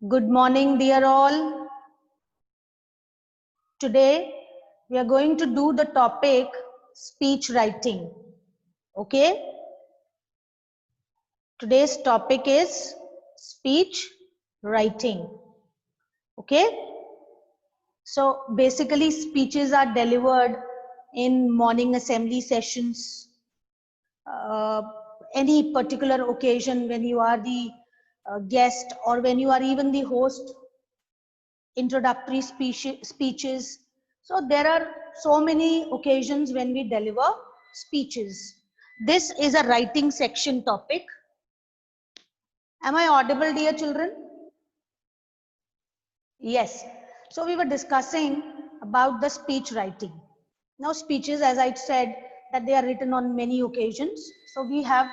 Good morning, dear all. Today we are going to do the topic speech writing. Okay, today's topic is speech writing. Okay, so basically, speeches are delivered in morning assembly sessions, uh, any particular occasion when you are the guest or when you are even the host, introductory speeches. So there are so many occasions when we deliver speeches. This is a writing section topic. Am I audible, dear children? Yes. So we were discussing about the speech writing. Now speeches, as I said, that they are written on many occasions. So we have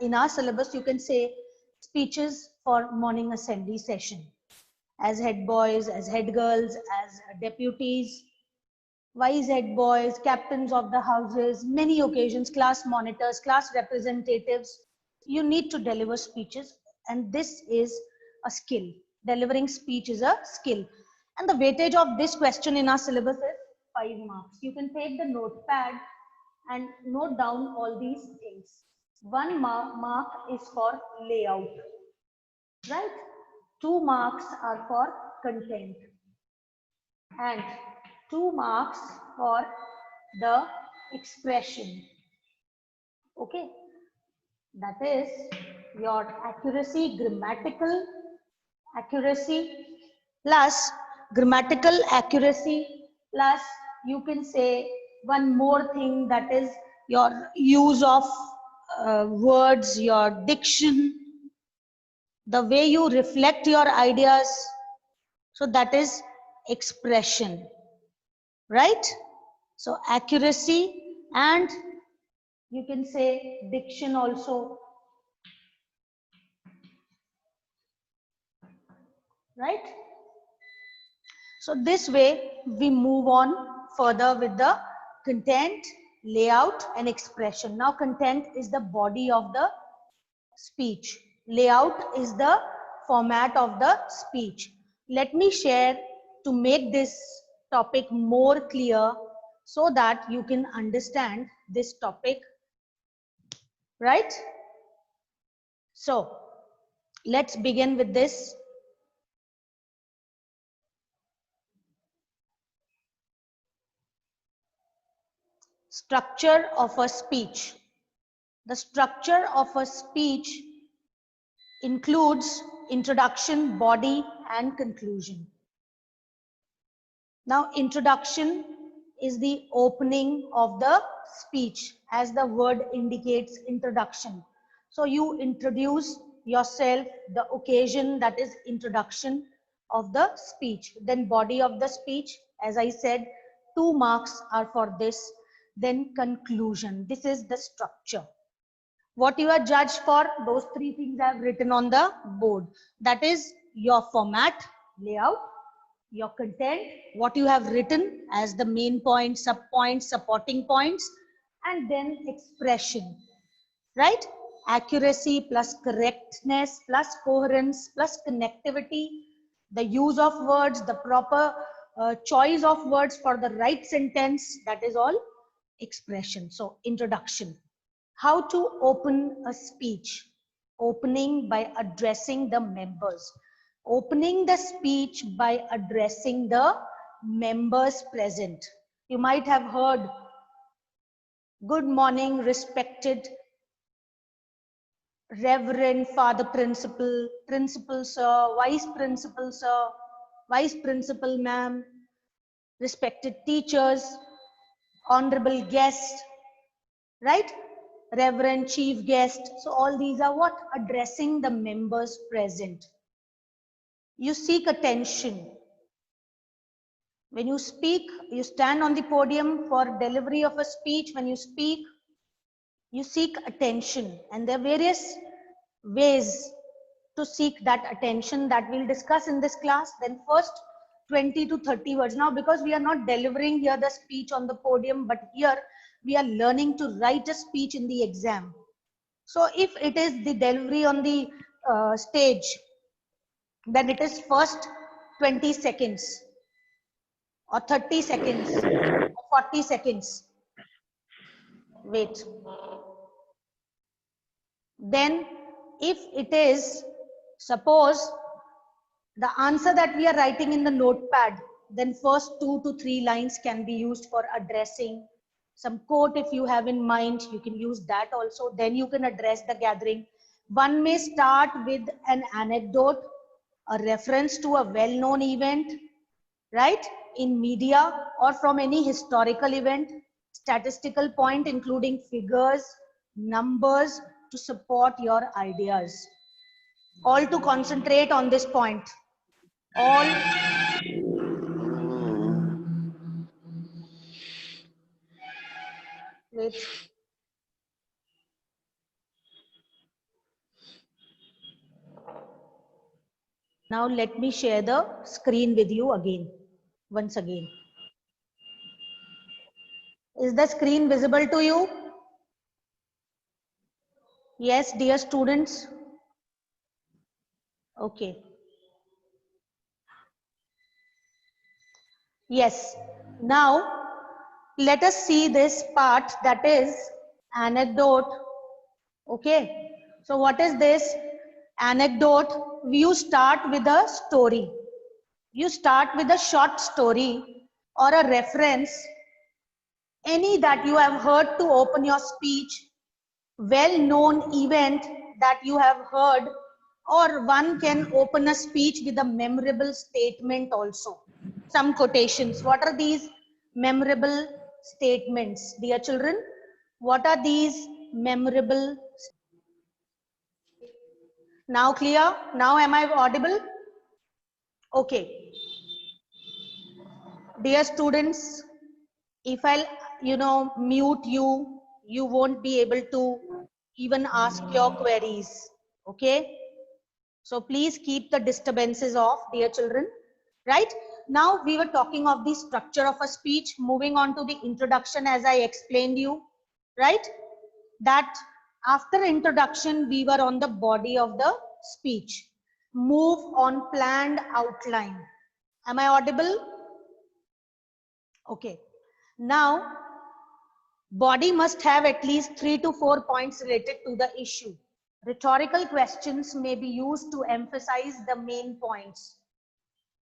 in our syllabus, you can say speeches for morning assembly session. As head boys, as head girls, as deputies, vice head boys, captains of the houses, many occasions, class monitors, class representatives. You need to deliver speeches, and this is a skill. Delivering speech is a skill. And the weightage of this question in our syllabus is 5 marks. You can take the notepad and note down all these things. 1 mark is for layout, right? 2 marks are for content, and 2 marks for the expression. Okay, that is your accuracy, grammatical accuracy plus grammatical accuracy plus you can say one more thing, that is your use of words, your diction, the way you reflect your ideas. So that is expression, right? So accuracy and you can say diction also, right? So this way we move on further with the content, layout and expression. Now content is the body of the speech. Layout is the format of the speech. Let me share to make this topic more clear so that you can understand this topic, right? So let's begin with this. Structure of a speech. The structure of a speech includes introduction, body, and conclusion. Now, introduction is the opening of the speech, as the word indicates, introduction. So you introduce yourself, the occasion, that is introduction of the speech. Then body of the speech, as I said, 2 marks are for this. Then conclusion. This is the structure. What you are judged for, those 3 things I have written on the board. That is your format, layout, your content, what you have written as the main points, sub points, supporting points, and then expression, right? Accuracy plus correctness plus coherence plus connectivity, the use of words, the proper choice of words for the right sentence, that is all expression. So introduction. How to open a speech? Opening by addressing the members. Opening the speech by addressing the members present. You might have heard, good morning, respected Reverend Father Principal, Principal Sir, Vice Principal Ma'am, respected teachers, honorable guest, right? Reverend Chief Guest. So all these are what? Addressing the members present. You seek attention. When you speak, you stand on the podium for delivery of a speech. When you speak, you seek attention. And there are various ways to seek that attention that we'll discuss in this class. Then first 20 to 30 words. Now because we are not delivering here the speech on the podium, but here we are learning to write a speech in the exam. So if it is the delivery on the stage, then it is first 20 seconds or 30 seconds or 40 seconds. Wait. Then if it is, suppose the answer that we are writing in the notepad, then first 2 to 3 lines can be used for addressing. Some quote if you have in mind, you can use that also. Then you can address the gathering. One may start with an anecdote, a reference to a well-known event, right, in media or from any historical event, statistical point including figures, numbers to support your ideas. All to concentrate on this point. All wait. Now let me share the screen with you again, once again. Is the screen visible to you? Yes, dear students. Okay. Yes. Now let us see this part, that is anecdote. Okay. So what is this? Anecdote. You start with a story. You start with a short story or a reference, any that you have heard to open your speech, well-known event that you have heard, or one can open a speech with a memorable statement also. Some quotations. What are these memorable statements, dear children? What are these memorable? Now clear? Now am I audible? Okay. Dear students, if I'll, mute you, you won't be able to even ask your queries. Okay. So please keep the disturbances off, dear children. Right? Now we were talking of the structure of a speech, moving on to the introduction as I explained you, right? That after introduction, we were on the body of the speech. Move on planned outline. Am I audible? Okay. Now, body must have at least 3 to 4 points related to the issue. Rhetorical questions may be used to emphasize the main points.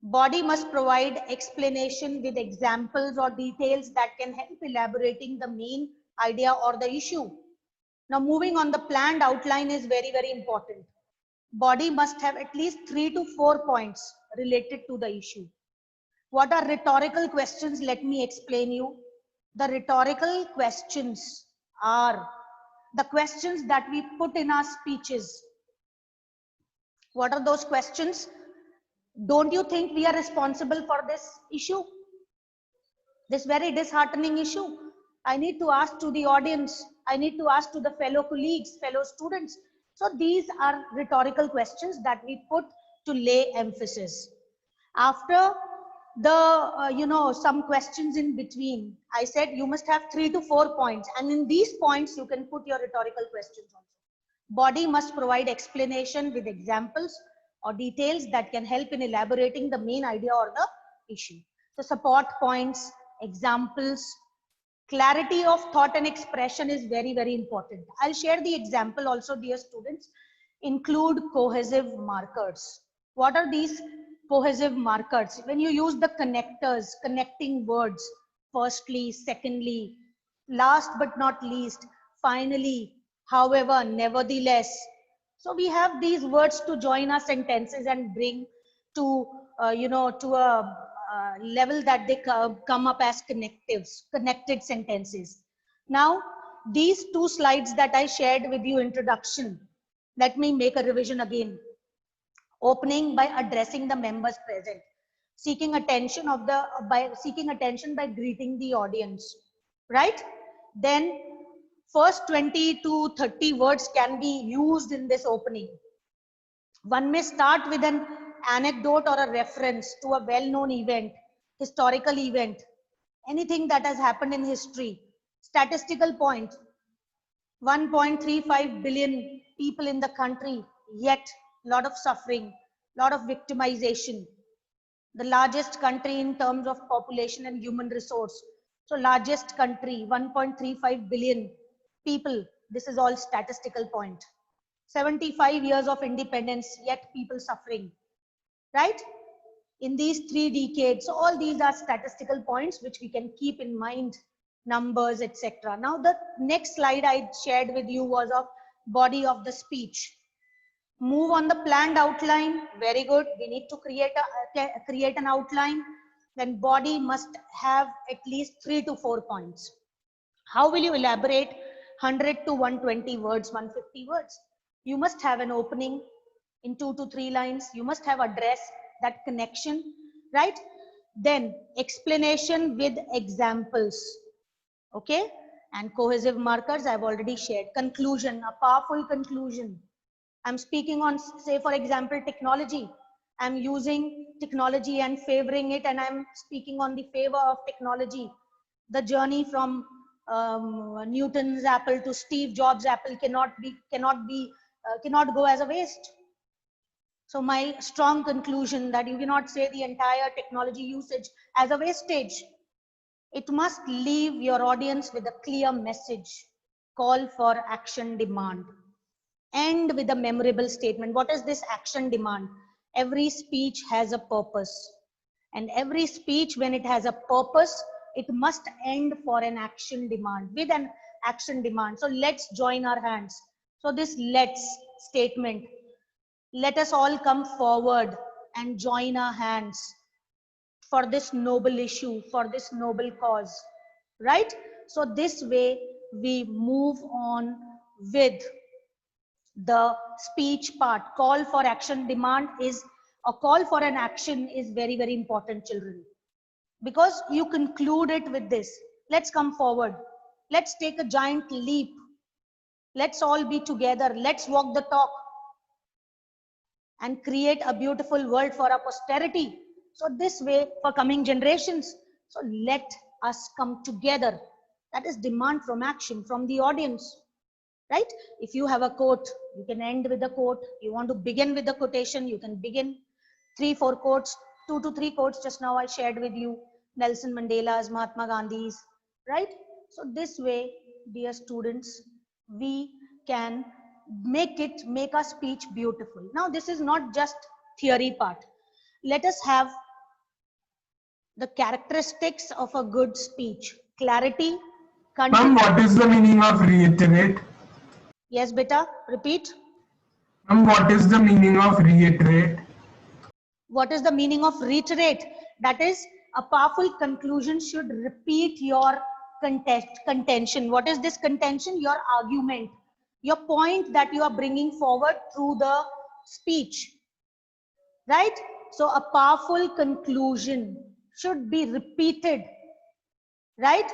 Body must provide explanation with examples or details that can help elaborating the main idea or the issue. Now, moving on, the planned outline is very, very important. Body must have at least 3 to 4 points related to the issue. What are rhetorical questions? Let me explain you. The rhetorical questions are the questions that we put in our speeches. What are those questions? Don't you think we are responsible for this issue? This very disheartening issue. I need to ask to the audience. I need to ask to the fellow colleagues, fellow students. So these are rhetorical questions that we put to lay emphasis. After the, some questions in between, I said you must have 3 to 4 points. And in these points, you can put your rhetorical questions also. Body must provide explanation with examples or details that can help in elaborating the main idea or the issue. So support points, examples, clarity of thought and expression is very, very important. I'll share the example also, dear students. Include cohesive markers. What are these cohesive markers? When you use the connectors, connecting words, firstly, secondly, last but not least, finally, however, nevertheless. So we have these words to join our sentences and bring to, to a level that they come up as connectives, connected sentences. Now, these 2 slides that I shared with you, introduction, let me make a revision again. Opening by addressing the members present, seeking attention by greeting the audience, right? Then first 20 to 30 words can be used in this opening. One may start with an anecdote or a reference to a well-known event, historical event, anything that has happened in history. Statistical point: 1.35 billion people in the country, yet lot of suffering, lot of victimization. The largest country in terms of population and human resource. So largest country, 1.35 billion people. This is all statistical point. 75 years of independence, yet people suffering, right? In these 3 decades. So all these are statistical points which we can keep in mind, numbers, etc. Now the next slide I shared with you was of body of the speech. Move on the planned outline. Very good. We need to create an outline. Then body must have at least 3 to 4 points. How will you elaborate 100 to 120 words, 150 words? You must have an opening in 2 to 3 lines. You must have address, that connection, right? Then explanation with examples. Okay. And cohesive markers I've already shared. Conclusion, a powerful conclusion. I'm speaking on, say, for example, technology. I'm using technology and favoring it, and I'm speaking on the favor of technology. The journey from Newton's apple to Steve Jobs' apple cannot go as a waste. So my strong conclusion that you cannot say the entire technology usage as a wastage. It must leave your audience with a clear message, call for action demand. End with a memorable statement. What is this action demand? Every speech has a purpose. And every speech, when it has a purpose, it must end for an action demand, with an action demand. So let's join our hands. So this let's statement, let us all come forward and join our hands for this noble issue, for this noble cause, right? So this way we move on with the speech part. Call for action demand is a call for an action is very, very important, children, because you conclude it with this. Let's come forward. Let's take a giant leap. Let's all be together. Let's walk the talk and create a beautiful world for our posterity. So this way for coming generations. So let us come together. That is demand from action from the audience. Right? If you have a quote, you can end with a quote. You want to begin with a quotation, you can begin 3, 4 quotes, 2 to 3 quotes. Just now I shared with you Nelson Mandela's, Mahatma Gandhi's, right? So this way, dear students, we can make our speech beautiful. Now this is not just theory part. Let us have the characteristics of a good speech. Clarity, Ma'am, what is the meaning of reiterate? Yes, beta, repeat. Ma'am, what is the meaning of reiterate? What is the meaning of reiterate? That is, a powerful conclusion should repeat your contention. What is this contention? Your argument, your point that you are bringing forward through the speech, right? So a powerful conclusion should be repeated, right?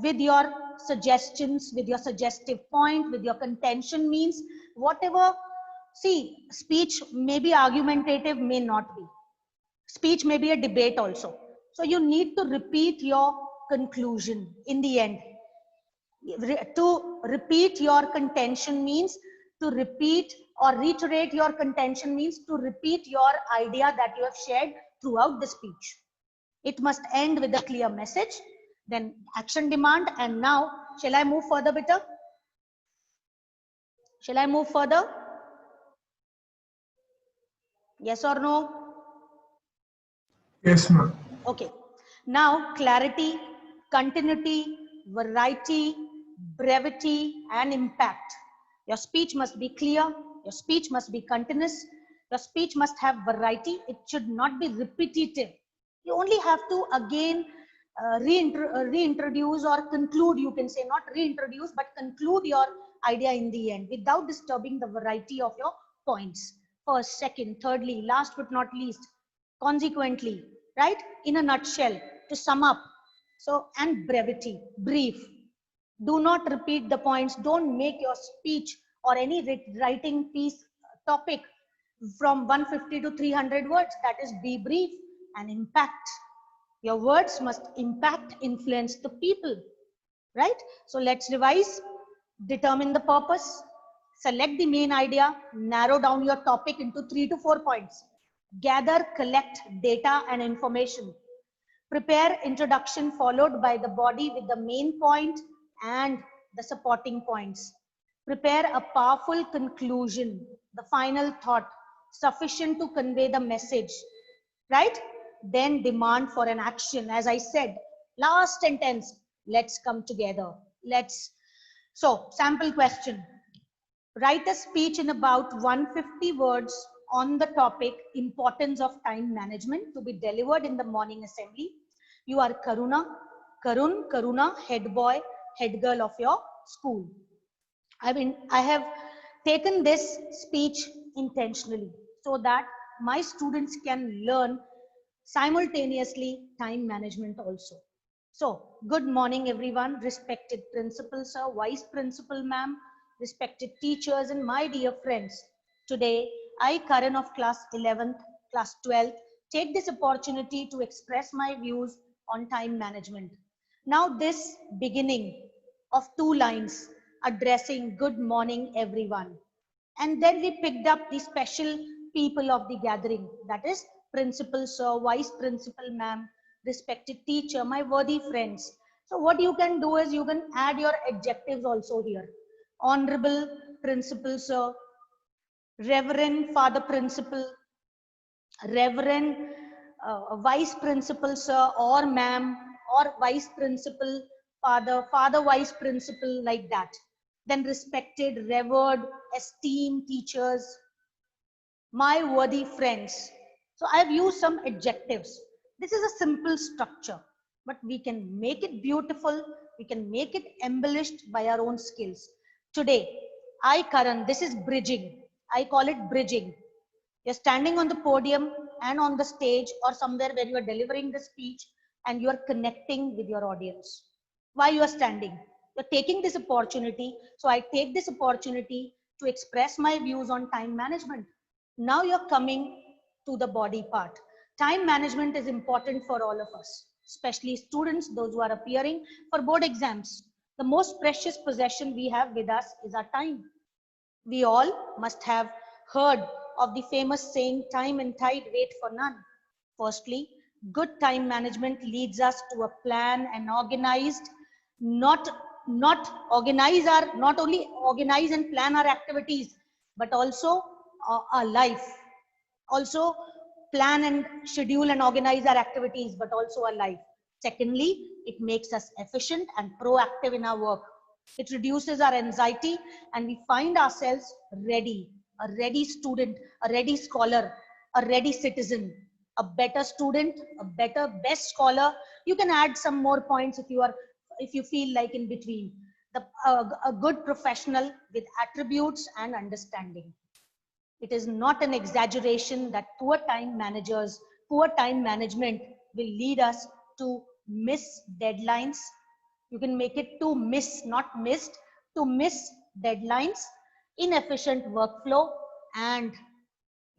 With your suggestions, with your suggestive point, with your contention, means whatever. See, speech may be argumentative, may not be. Speech may be a debate also. So you need to repeat your conclusion in the end. To repeat your contention means to repeat or reiterate your contention means to repeat your idea that you have shared throughout the speech. It must end with a clear message, then action demand. And now, shall I move further, beta? Shall I move further? Yes or no? Yes, ma'am. Okay. Now, clarity, continuity, variety, brevity, and impact. Your speech must be clear. Your speech must be continuous. Your speech must have variety. It should not be repetitive. You only have to again reintroduce or conclude, you can say, not reintroduce, but conclude your idea in the end without disturbing the variety of your points. First, second, thirdly, last but not least, consequently, right? In a nutshell, to sum up. So, and brevity, brief. Do not repeat the points. Don't make your speech or any writing piece topic from 150 to 300 words. That is, be brief. And impact. Your words must impact, influence the people, right? So let's revise. Determine the purpose. Select the main idea. Narrow down your topic into 3 to 4 points. gather, collect data and information, prepare introduction followed by the body with the main point and the supporting points, prepare a powerful conclusion, the final thought, sufficient to convey the message, right? Then demand for an action. As I said, last sentence, let's come together. So sample question. Write a speech in about 150 words on the topic importance of time management to be delivered in the morning assembly. You are Karuna, head boy, head girl of your school. I have taken this speech intentionally so that my students can learn simultaneously time management also. So, good morning everyone, respected principal sir, vice principal ma'am, respected teachers and my dear friends. Today, I, Karan of class 11th, class 12th, take this opportunity to express my views on time management. Now this beginning of 2 lines addressing good morning everyone. And then we picked up the special people of the gathering, that is principal sir, vice principal ma'am, respected teacher, my worthy friends. So what you can do is you can add your adjectives also here. Honorable principal sir, reverend father principal, reverend vice principal sir or ma'am, or vice principal father, father vice principal, like that. Then respected, revered, esteemed teachers, my worthy friends. So I've used some adjectives. This is a simple structure, but we can make it beautiful. We can make it embellished by our own skills. Today, Karan, this is bridging. I call it bridging. You're standing on the podium and on the stage or somewhere where you are delivering the speech and you are connecting with your audience. Why you are standing? You're taking this opportunity. So I take this opportunity to express my views on time management. Now you're coming to the body part. Time management is important for all of us, especially students, those who are appearing for board exams. The most precious possession we have with us is our time. We all must have heard of the famous saying, time and tide wait for none. Firstly, good time management leads us to a plan and organized, not only organize and plan our activities, but also our life. Also plan and schedule and organize our activities, but also our life. Secondly, it makes us efficient and proactive in our work. It reduces our anxiety and we find ourselves ready, a ready student, a ready scholar, a ready citizen, a better student, a better, best scholar. You can add some more points if you feel like in between. A good professional with attributes and understanding. It is not an exaggeration that poor time management will lead us to miss deadlines. You can make it to miss, not missed, to miss deadlines, inefficient workflow, and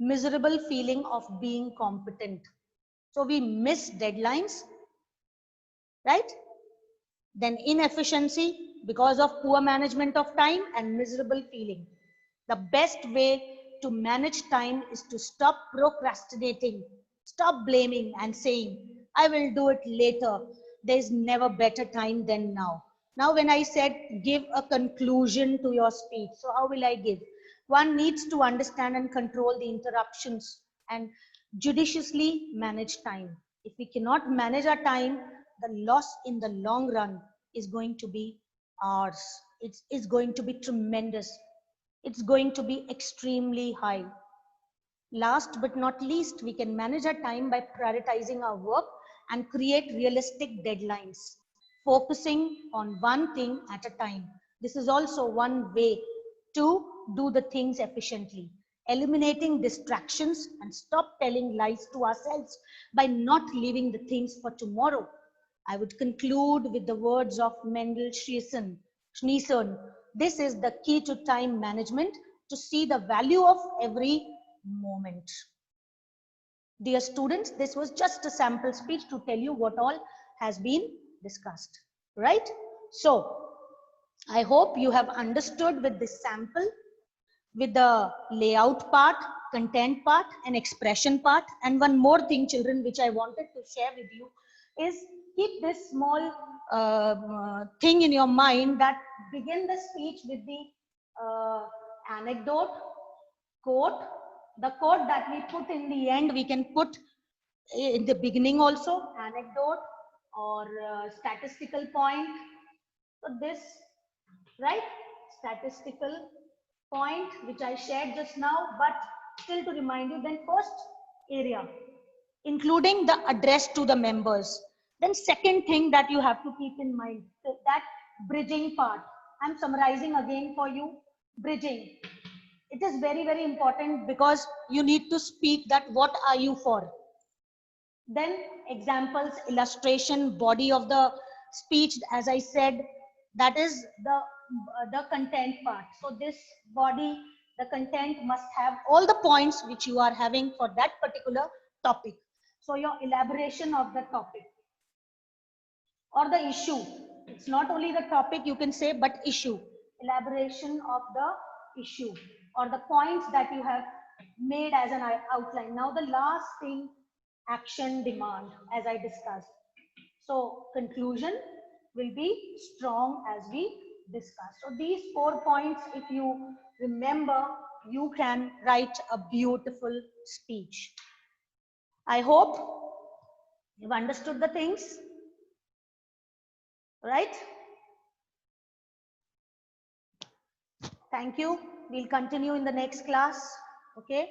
miserable feeling of being competent. So we miss deadlines, right? Then inefficiency because of poor management of time and miserable feeling. The best way to manage time is to stop procrastinating, stop blaming and saying, I will do it later. There's never better time than now. Now, when I said give a conclusion to your speech, so how will I give? One needs to understand and control the interruptions and judiciously manage time. If we cannot manage our time, the loss in the long run is going to be ours. It's going to be tremendous. It's going to be extremely high. Last but not least, we can manage our time by prioritizing our work and create realistic deadlines, focusing on one thing at a time. This is also one way to do the things efficiently. Eliminating distractions and stop telling lies to ourselves by not leaving the things for tomorrow. I would conclude with the words of Mendel Schneeson. This is the key to time management, to see the value of every moment. Dear students, this was just a sample speech to tell you what all has been discussed, right? So, I hope you have understood with this sample, with the layout part, content part and expression part. And one more thing, children, which I wanted to share with you is keep this small thing in your mind, that begin the speech with the anecdote, quote. The quote that we put in the end, we can put in the beginning also, anecdote or statistical point. So this, right, statistical point which I shared just now, but still to remind you, then first area, including the address to the members. Then second thing that you have to keep in mind, so that bridging part. I'm summarizing again for you, bridging. It is very, very important because you need to speak that what are you for. Then examples, illustration, body of the speech, as I said, that is the content part. So this body, the content must have all the points which you are having for that particular topic. So your elaboration of the topic or the issue, it's not only the topic you can say, but issue, elaboration of the issue or the points that you have made as an outline. Now the last thing, action demand, as I discussed. So conclusion will be strong, as we discussed. So these 4 points, if you remember, you can write a beautiful speech. I hope you've understood the things, right? Thank you. We'll continue in the next class. Okay.